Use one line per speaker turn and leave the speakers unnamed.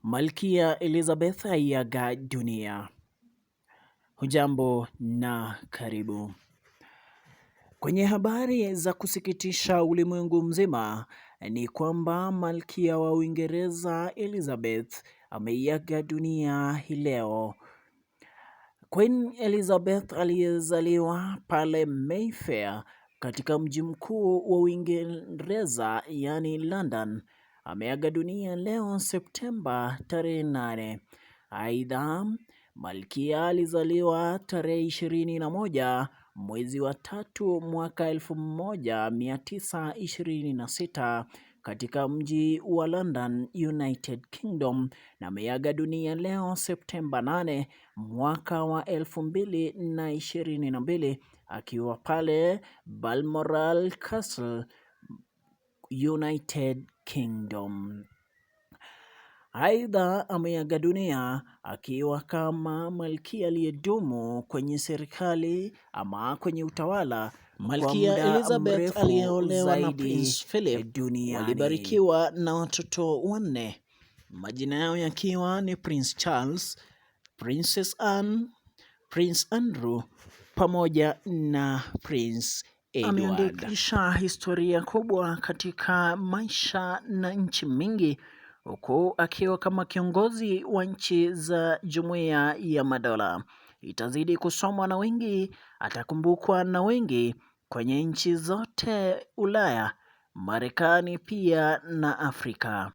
Malkia Elizabeth aiaga dunia. Hujambo na karibu. Kwenye habari za kusikitisha ulimwengu mzima ni kwamba Malkia wa Uingereza Elizabeth ameiaga dunia hii leo. Queen Elizabeth aliyezaliwa pale Mayfair katika mji mkuu wa Uingereza yani London ameaga dunia leo Septemba tarehe 8. Aidha, Malkia alizaliwa tarehe 21 mwezi wa 3 mwaka 1926 katika mji wa London, United Kingdom, na ameaga dunia leo Septemba 8 mwaka wa 2022 akiwa pale Balmoral Castle, United Kingdom. Aidha, ameaga dunia akiwa kama malkia aliyedumu kwenye serikali ama kwenye utawala. Malkia Elizabeth aliyeolewa na Prince Philip walibarikiwa na watoto 4, majina yao yakiwa ni Prince Charles, Princess Anne, Prince Andrew pamoja na Prince Edward. Ameandikisha historia kubwa katika maisha na nchi mingi, huku akiwa kama kiongozi wa nchi za Jumuiya ya Madola. Itazidi kusomwa na wengi, atakumbukwa na wengi kwenye nchi zote Ulaya, Marekani pia na Afrika.